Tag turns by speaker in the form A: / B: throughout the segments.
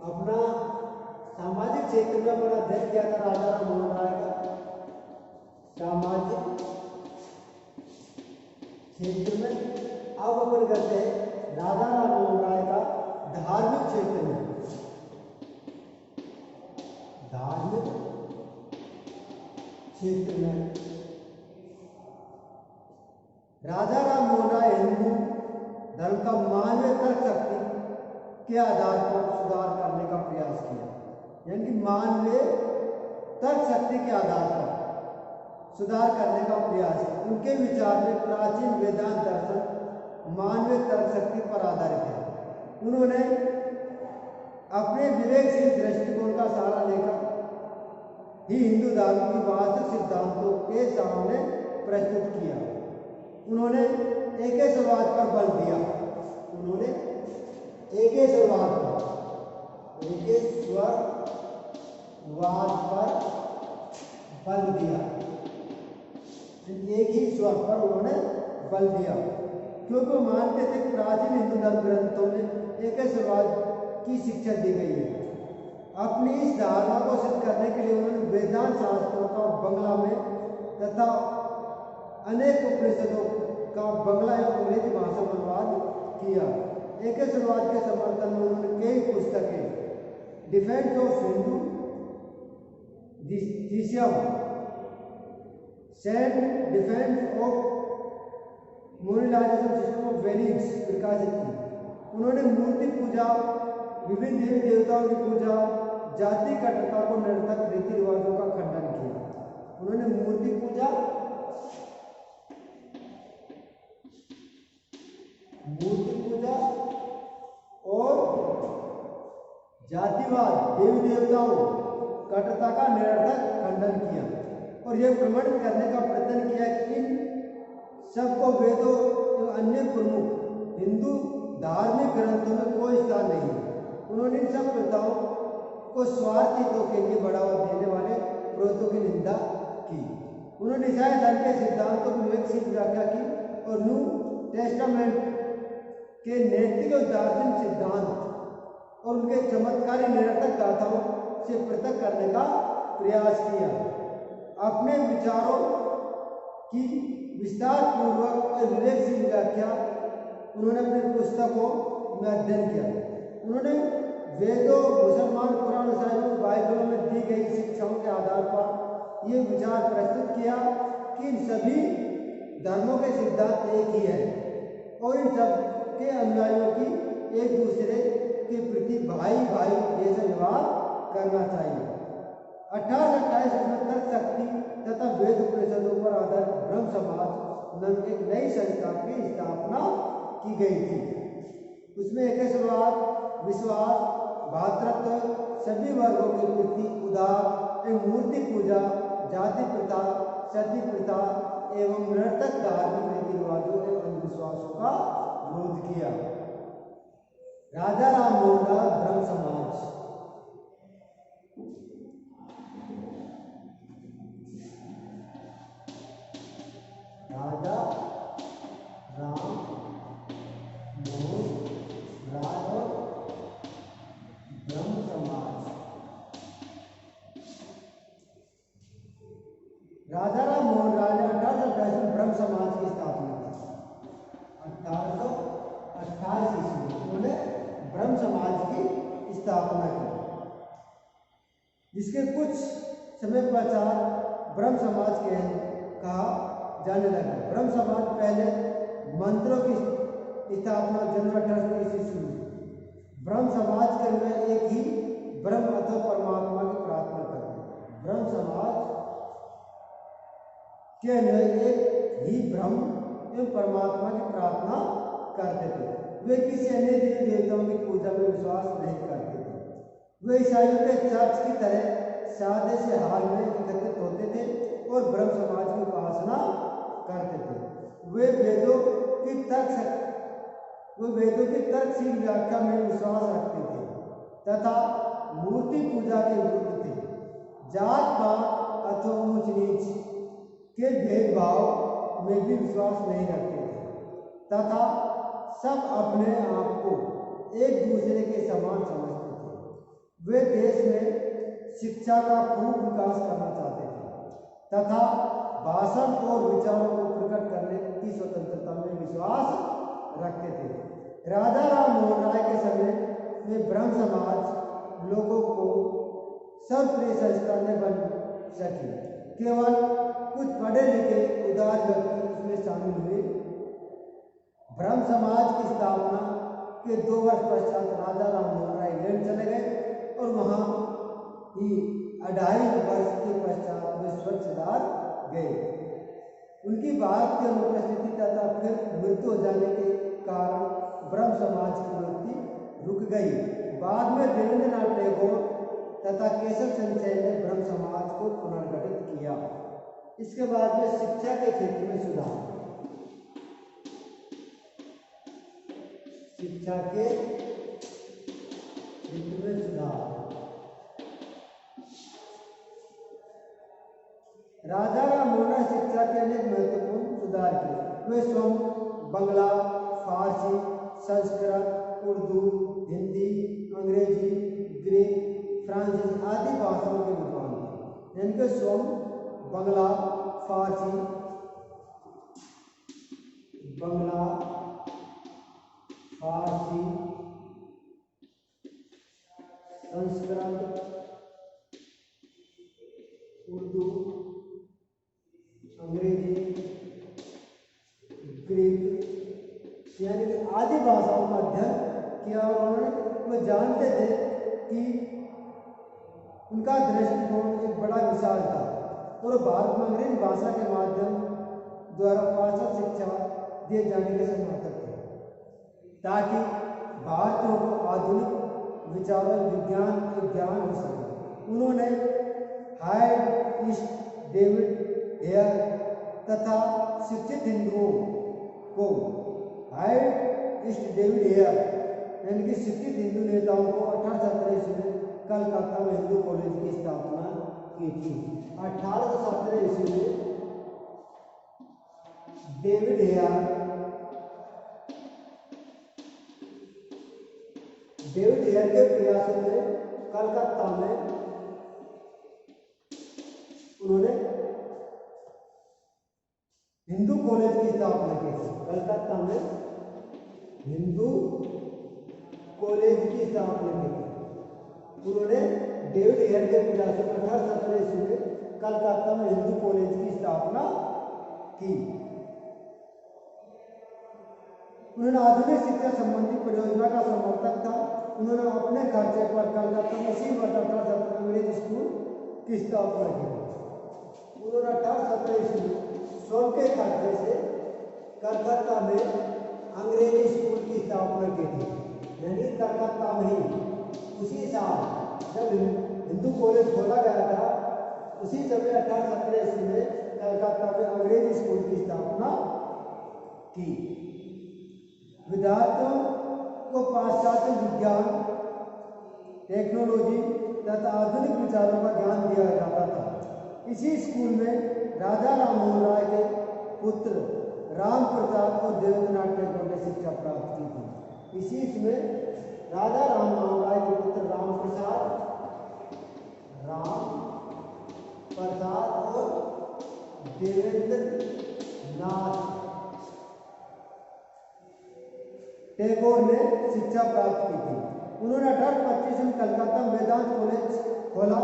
A: अपना सामाजिक क्षेत्र में अपना अध्ययन किया था राजा राम मोहन राय का। सामाजिक क्षेत्र में अब अपन करते हैं राजा राम मोहन राय का धार्मिक क्षेत्र में। धार्मिक क्षेत्र में राजा राम मोहन राय हिंदू धर्म का मानवीय तर्क शक्ति के आधार पर सुधार करने का प्रयास किया, यानी कि मानवीय तर्क शक्ति के आधार पर सुधार करने का प्रयास है। उनके विचार में प्राचीन वेदांत दर्शन मानवीय तर्क शक्ति पर आधारित है। उन्होंने अपने विवेकशील दृष्टिकोण का सहारा लेकर ही हिंदू धर्म की वास्तविक सिद्धांतों के सामने प्रस्तुत किया। उन्होंने एकेश्वरवाद पर बल दिया। उन्होंने एकेश्वरवाद पर बल दिया। एक ही ईश्वर पर उन्होंने बल दिया, क्योंकि वो मानते थे कि प्राचीन हिंदू धर्म ग्रंथों में एकेश्वरवाद की शिक्षा दी गई है। अपनी इस धारणा को सिद्ध करने के लिए उन्होंने वेदांत शास्त्रों का बंगला में तथा अनेक उपनिषदों का बंगला एवं अंग्रेजी भाषा में अनुवाद किया। एकेश्वरवाद के समर्थन में उन्होंने कई पुस्तकें defence of Hinduism, self defence of मोनिलाइजेशन सिस्टम ऑफ वेलिंग्स प्रकाशित की। उन्होंने मूर्ति पूजा, विभिन्न देवी देवताओं की पूजा, जाति कट्टरता को निरर्थक रीति रिवाजों का खंडन किया। उन्होंने मूर्ति पूजा, और जातिवाद, देवी देवताओं कट्टरता का निरर्थक खंडन किया और यह प्रमाणित करने का प्रयत्न किया कि इन सबको वेदों एवं अन्य प्रमुख हिंदू धार्मिक ग्रंथों में कोई स्थान नहीं है। उन्होंने इन सब प्रथाओं को स्वार्थ हितों के लिए बढ़ावा देने वाले प्रयत्नों की निंदा की। उन्होंने ईसाई धर्म के सिद्धांतों की विवेकशील व्याख्या की और न्यू टेस्टामेंट के नैतिक और दार्शनिक सिद्धांत और उनके चमत्कारी निरर्थक गाथाओं से पृथक करने का प्रयास किया। अपने विचारों की विस्तार पूर्वक और विवेकशील व्याख्या उन्होंने अपनी पुस्तकों में अध्ययन किया। उन्होंने वेदों, मुसलमान कुरान साहिबों, बाइबलों में दी गई शिक्षाओं के आधार पर यह विचार प्रस्तुत किया कि इन सभी धर्मों के सिद्धांत एक ही है और इन सब के अनुयायियों की एक दूसरे के प्रति भाई भाई जैसे व्यवहार करना चाहिए। 1828 में तर्क शक्ति तथा वेद उपनिषदों पर आधारित ब्रह्म समाज नामक एक नई संस्था की स्थापना की गई थी। उसमें एकेश्वरवाद, विश्वास, भातृत्व, सभी वर्गों के प्रति उदार एवं मूर्ति पूजा, जाति प्रथा, सती प्रथा एवं निरर्थक धार्मिक रीति रिवाजों एवं अंधविश्वासों का विरोध किया। राजा राम मोहन राय ब्रह्म समाज। राजा राम मोहन राय और ब्रह्म समाज। राजा राम मोहन राय ने 1828 में ब्रह्म समाज की स्थापना की। 1828 ईस्वी में उन्होंने ब्रह्म समाज की स्थापना की, जिसके कुछ समय पश्चात ब्रह्म समाज के कहा जाने लगा। ब्रह्म समाज पहले मंत्रों की स्थापना जनवरी 18 ईस्वी से हुई। ब्रह्म समाज के में एक ही ब्रह्म अथवा परमात्मा की प्रार्थना करते। ब्रह्म समाज के अन्वय एक ही ब्रह्म एवं परमात्मा की प्रार्थना करते थे। वे किसी अन्य देवी देवताओं की पूजा में विश्वास नहीं करते थे। वे ईसाइयों के चर्च की तरह सादे से हाल में एकत्रित होते थे और ब्रह्म समाज की उपासना करते थे। वे वेदों की तर्कशील व्याख्या में विश्वास रखते थे तथा मूर्ति पूजा के विरुद्ध थे। जात पात अथवा ऊंच नीच के भेदभाव में भी विश्वास नहीं रखते थे तथा सब अपने आप को एक दूसरे के समान समझते थे। वे देश में शिक्षा का खूब विकास करना चाहते थे तथा भाषण और विचारों को प्रकट करने की स्वतंत्रता में विश्वास रखते थे। राजा राम मोहन राय के समय में ब्रह्म समाज लोगों को सर्वप्रिय संस्था में बन सकी। केवल कुछ पढ़े लिखे उदार व्यक्ति इसमें शामिल हुए। ब्रह्म समाज की स्थापना के 2 वर्ष पश्चात राजा राम मोहन राय इंग्लैंड चले गए और वहां ही 2.5 वर्ष के पश्चात वे स्वच्छदार गए। उनकी भारत की अनुपस्थिति तथा फिर मृत्यु हो जाने के कारण ब्रह्म समाज की प्रवृत्ति रुक गई। बाद में देवेंद्रनाथ टैगोर तथा केशव चंद्र सेन ने ब्रह्म समाज को पुनर्गठित किया। इसके बाद में शिक्षा के क्षेत्र में सुधार। शिक्षा के क्षेत्र में सुधार। राजा राम मोहन राय शिक्षा के अनेक महत्वपूर्ण सुधार किए। वे स्वयं बंगला, फारसी, संस्कृत, उर्दू, हिंदी, अंग्रेजी, ग्रीक, फ्रांसीसी आदि भाषाओं के विद्वान थे। इनके स्वयं बंगला, फारसी, संस्कृत, उर्दू, अंग्रेजी, ग्रीक यानी कि आदि भाषाओं का अध्ययन किया। उन्होंने जानते थे कि उनका दृष्टिकोण एक बड़ा विशाल था और भारत में अंग्रेजी भाषा के माध्यम द्वारा पाश्चात्य शिक्षा दिए जाने के समर्थक थे ताकि भारतीयों को आधुनिक विचारों, विज्ञान और ज्ञान हो सके। उन्होंने हाइड ईस्ट डेविड हेयर तथा शिक्षित हिंदुओं को हाइड ईस्ट डेविड हेयर यानी कि शिक्षित हिंदू नेताओं को 1817 ईस्वी में कलकत्ता में हिंदू कॉलेज की स्थापना की थी। 1817 ईस्वी में डेविड हेयर के प्रयासों में कलकत्ता में उन्होंने हिंदू कॉलेज की स्थापना की थी। कलकत्ता में हिंदू कॉलेज की स्थापना की थी। उन्होंने डेविड हेयर के प्रयासों में 1817 ईस्वी में कलकत्ता में हिंदू कॉलेज की स्थापना की। उन्होंने आधुनिक शिक्षा संबंधी परियोजना का समर्थक था। उन्होंने अपने खर्चे पर कलकत्ता में इसी वर्ष 1817 अंग्रेजी स्कूल की स्थापना की। उन्होंने 1817 ईस्वी में स्वयं के खर्चे से कलकत्ता में अंग्रेजी स्कूल की स्थापना की थी। यानी कलकत्ता में ही उसी साल जब हिंदू कॉलेज खोला गया था उसी समय 1817 ईस्वी में कलकत्ता में अंग्रेजी स्कूल की स्थापना की। विद्यार्थियों को पाश्चात्य विज्ञान, टेक्नोलॉजी तथा आधुनिक विचारों का ज्ञान दिया जाता था। इसी स्कूल में राजा राम मोहन राय के पुत्र राम प्रसाद और देवेंद्रनाथ टैगोर ने शिक्षा प्राप्त की थी। इसी में राजा राम मोहन राय के पुत्र राम प्रसाद और देवेंद्रनाथ टैगोर ने शिक्षा प्राप्त की थी। उन्होंने 1825 में कलकत्ता में वेदांत कॉलेज खोला।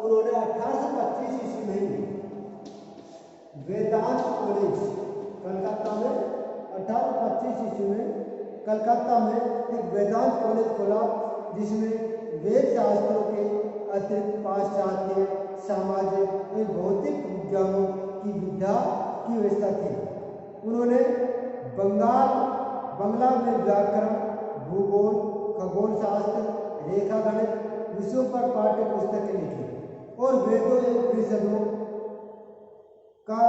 A: उन्होंने 1825 ईस्वी में वेदांत कॉलेज कलकत्ता में 1825 ईस्वी में कलकत्ता में एक वेदांत कॉलेज खोला जिसमें वेद शास्त्रों के अतिरिक्त पाश्चात्य, सामाजिक एवं भौतिक विज्ञानों की विद्या की व्यवस्था थी। उन्होंने बंगला में व्याकरण, भूगोल, खगोल शास्त्र, रेखा गणित विषयों पर पाठ्य पुस्तकें लिखी और वेदों एवं उपनिषदों का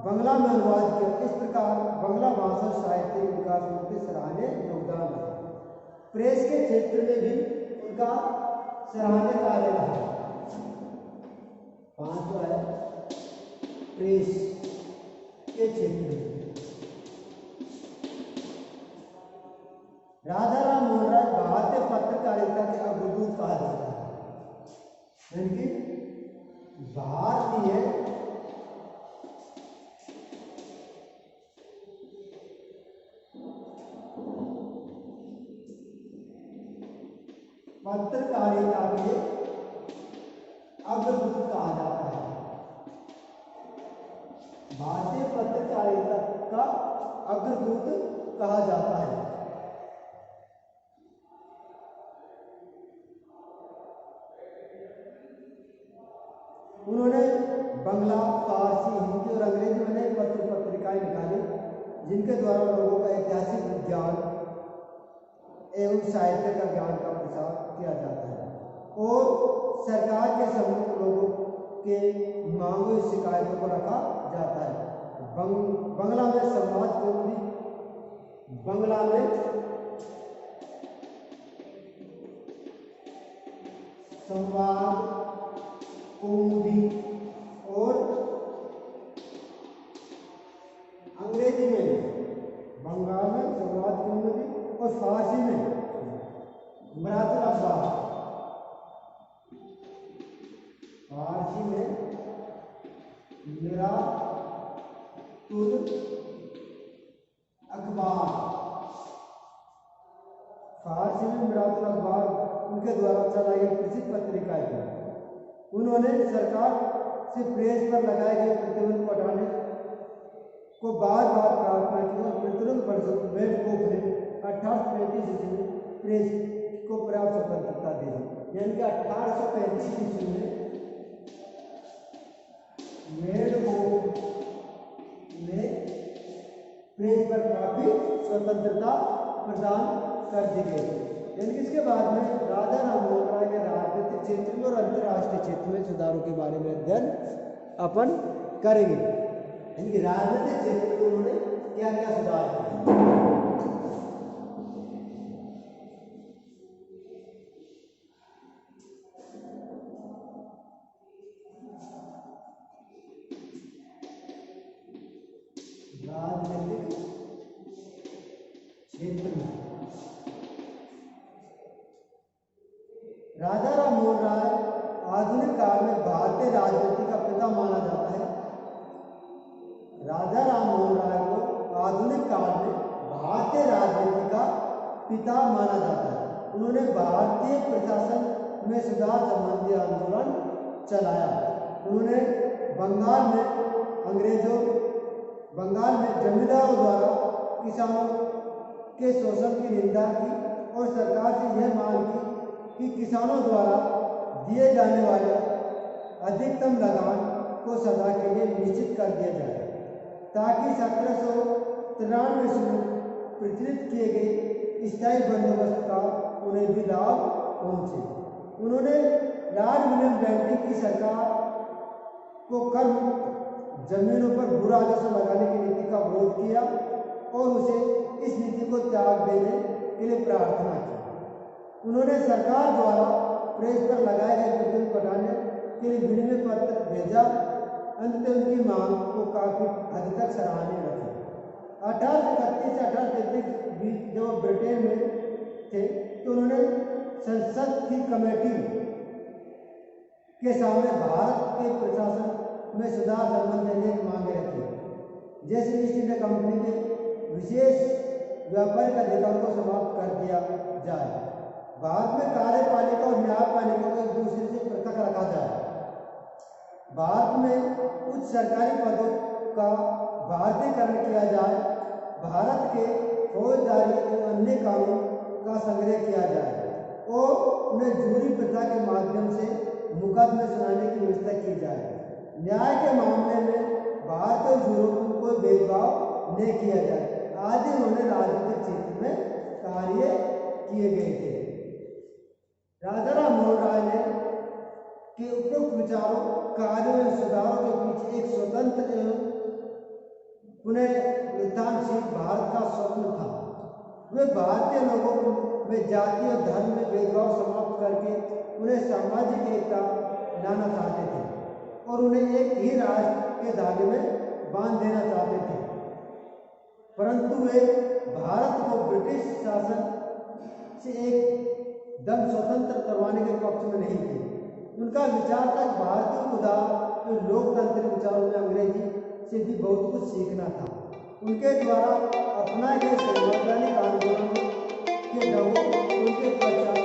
A: बंगला में अनुवाद किया। इस प्रकार बंगला भाषा साहित्य के विकास में उनके सराहनीय योगदान रहा। प्रेस के क्षेत्र में भी उनका सराहनीय कार्य रहा। 5 है प्रेस के क्षेत्र में राजा राम मोहन राय भारतीय पत्रकारिता पत्रकारिता के अग्रदूत कहा जाता है। यानी कि भारतीय पत्रकारिता के अग्रदूत कहा जाता है। भारतीय पत्रकारिता का अग्रदूत कहा जाता है। उन्होंने बंगला, फारसी, हिंदी और अंग्रेजी में नए पत्रिकाएं निकाली जिनके द्वारा लोगों का ऐतिहासिक विज्ञान एवं साहित्य का ज्ञान का प्रसार किया जाता है और सरकार के सम्मुख लोगों के मांगों शिकायतों को रखा जाता है। बंगला में संवाद कौमुदी, बंगला में संवाद कौमुदी और अंग्रेजी में बंगाल में संवाद कौमुदी और फारसी में मिरातुल अखबार, फारसी में मिरातुल अखबार, फारसी में मिरातुल अखबार उनके द्वारा चलाई गई प्रसिद्ध पत्रिकाएं थी। उन्होंने सरकार से प्रेस पर लगाए गए प्रतिबंध को हटाने को बार बार प्रार्थना की और प्रतिबंध परिषद मेडकोफ ने 1835 ईस्वी में प्रेस को पर्याप्त स्वतंत्रता दी। यानी कि 1835 ईस्वी में मेडकोफ ने प्रेस पर काफी स्वतंत्रता प्रदान कर दी गई। यानी कि इसके बाद में राजा राम मोहन राय ने राजनीतिक क्षेत्र में और अंतर्राष्ट्रीय क्षेत्र में सुधारों के बारे में अध्ययन अपन करेंगे। यानी कि राजनीतिक क्षेत्र में उन्होंने क्या क्या सुधार किए। राजनीतिक क्षेत्र में राजा राम मोहन राय आधुनिक काल में भारतीय राजनीति का पिता माना जाता है। राजा राम मोहन राय को आधुनिक काल में भारतीय राजनीति का पिता माना जाता है। उन्होंने भारतीय प्रशासन में सुधार संबंधी आंदोलन चलाया। उन्होंने बंगाल में जमींदारों द्वारा किसानों के शोषण की निंदा की और सरकार से यह मांग की कि किसानों द्वारा दिए जाने वाले अधिकतम लगान को सदा के लिए निश्चित कर दिया जाए ताकि 1793 में प्रचलित किए गए स्थायी बंदोबस्त का उन्हें भी लाभ पहुंचे। उन्होंने लॉर्ड विलियम बेंटिक की सरकार को कर जमीनों पर भू राजस्व लगाने की नीति का विरोध किया और उसे इस नीति को त्याग देने के लिए प्रार्थना की। उन्होंने सरकार द्वारा प्रेस पर लगाए गए प्रतिबंध को हटाने के लिए विनिमय पत्र भेजा। अंततः उनकी मांग को काफी हद तक सराहनीय रखी। 1831 से 1833 जब ब्रिटेन में थे तो उन्होंने संसद की कमेटी के सामने भारत के प्रशासन में सुधार संबंधी अनेक मांगे रखी, जैसे ईस्ट इंडिया कंपनी के विशेष व्यापारिक अधिकार को समाप्त कर दिया जाए, भारत में कार्यपालिका और न्यायपालिका को एक दूसरे से पृथक रखा जाए, भारत में उच्च सरकारी पदों का भारतीयकरण किया जाए, भारत के फौजदारी एवं अन्य कानून का संग्रह किया जाए और उन्हें जूरी प्रथा के माध्यम से मुकदमे सुनाने की व्यवस्था की जाए। न्याय के मामले में भारत और यूरोप में कोई भेदभाव नहीं किया जाए आदि उन्होंने राजनीतिक क्षेत्र में कार्य किए गए थे। राजा राम मोहन राय ने के उपयुक्त विचारों, कार्यों एवं सुधारों के पीछे एक स्वतंत्र एवं पुनरुत्थानशील भारत का स्वप्न था। वे भारतीय लोगों में जाति और धर्म में भेदभाव समाप्त करके उन्हें सामाजिक एकता लाना चाहते थे और उन्हें एक ही राष्ट्र के धागे में बांध देना चाहते थे, परंतु वे भारत को ब्रिटिश शासन से एक धन स्वतंत्र करवाने के पक्ष में नहीं थे। उनका विचार था भारतीय उदार लोकतांत्रिक विचारों में अंग्रेजी से भी बहुत कुछ सीखना था। उनके द्वारा अपनाए गए संवैधानिक आंदोलनों के ढंगों उनके प्रचार